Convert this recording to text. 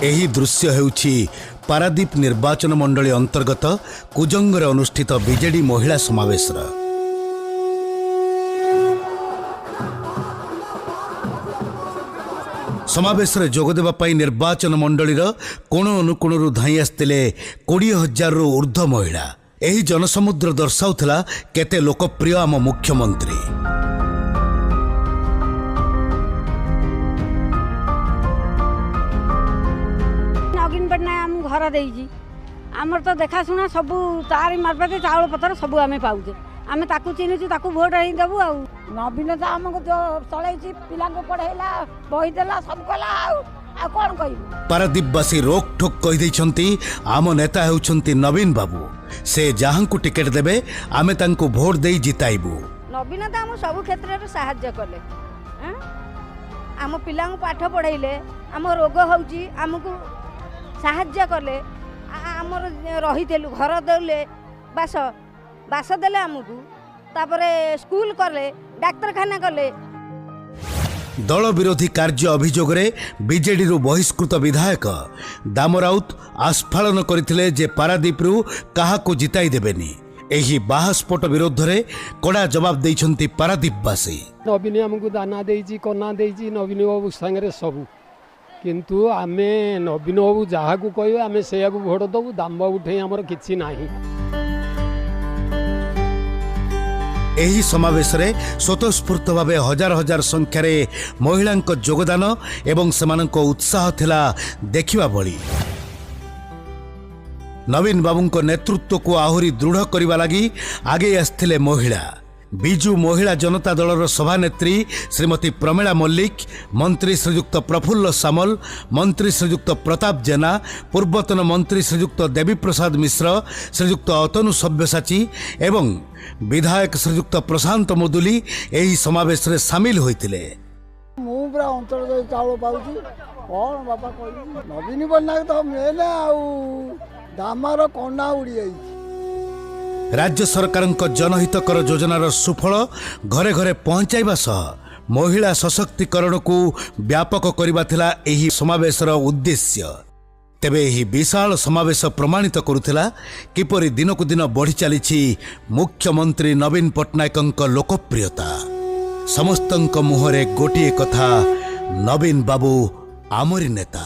ଏହି ଦୃଶ୍ୟ ହେଉଛି ପାରାଦୀପ ନିର୍ବାଚନ ମଣ୍ଡଳୀ ଅନ୍ତର୍ଗତ କୁଜଙ୍ଗରେ ଅନୁଷ୍ଠିତ ବିଜେଡି ମହିଳା ସମାବେଶର। ସମାବେଶରେ ଯୋଗଦେବା ପାଇଁ ନିର୍ବାଚନ ମଣ୍ଡଳୀର କୋଣ ଅନୁକୋଣରୁ ଧାଇଁ ଆସିଥିଲେ 20,000ରୁ ଉର୍ଦ୍ଧ୍ୱ ମହିଳା। ଏହି ଜନସମୁଦ୍ର ଦର୍ଶାଉଥିଲା କେତେ ଲୋକପ୍ରିୟ ଆମ ମୁଖ୍ୟମନ୍ତ୍ରୀ। नवीन पट्टनायक आम घर देजी आमर तो देखाशुना सबू तारी मार्फत चाउल पतर सबू आम पाऊे आम ताकू चिन्हचु ताकू भोट ही देबू आ नवीन तो आमको जो चलैछि पिला को पढ़ेला बही देला सब कला आ कोन कहबू। पारादीपवासी रोकठोक कहि दैछंती आम नेता हेउछंती नवीन बाबू, से जहांकु टिकेट देबे आमे तांकु भोट देई जिताइबू। नवीन तो आम सब क्षेत्र रे सहायता कले आम पिला को पाठ पढ़ाइले आम रोग होउची आमको साहाଯ୍ୟ कले आमर रहीतेलु घर देले बास बास देले आमको तापरे स्कूल कले डाक्तरखाना कले। दल विरोधी कार्य अभियोग रे बीजेडी रु बहिष्कृत विधायक दाम राउत आस्फालन करथिले जे पारादीपरु काहाको जिताई देबेनी। एही बाहस्फोट विरोध रे कड़ा जवाब दैछंती पारादीपवासी। नवीन हमको दाना देइची कोना देइची नवीन बाबू संगे सब किंतु आमे नवीन बाबू जहाँ को कह आमे से भोट दबू दाम बाबू ठे हमर किछि नाही। एही समावेश रे स्वतःस्फूर्त भावे हजार हजार संख्यार महिलांक योगदान एवं सेमानंक उत्साह थिला देखिबा भली। नवीन बाबूंक नेतृत्व को आहुरी दृढ़ करने लगी आगे आसथिले महिला। बिजू महिला जनता दलर सभानेत्री श्रीमती प्रमीला मल्लिक, मंत्री श्रीयुक्त प्रफुल्ल सामल, मंत्री श्रीयुक्त प्रताप जेना, पूर्वतन मंत्री श्रीयुक्त देवी प्रसाद मिश्र, श्रीयुक्त अतनु सब्यसाची एवं विधायक श्रीयुक्त प्रशांत मुदुली एही समावेश रे शामिल होइतिले। मु पूरा अंचल चाउल पाउची कौन बापा कहली नवीन पट्टनायक तो मेन आउ दामार कन्ना उड़ी जाइछि। राज्य सरकारक जनहितकर योजनार सुफल घरे घरे पहुंचाइबा सह महिला सशक्तिकरण को व्यापक करबा थिला एही समावेशर उद्देश्य। तेबे एही विशाल समावेश प्रमाणित करुथिला किपरि दिनकु दिन बढ़ी चलीछि मुख्यमंत्री नवीन पट्टनायकक लोकप्रियता। समस्तंक मुहरे गोटिए कथा, नवीन बाबू आमरी नेता।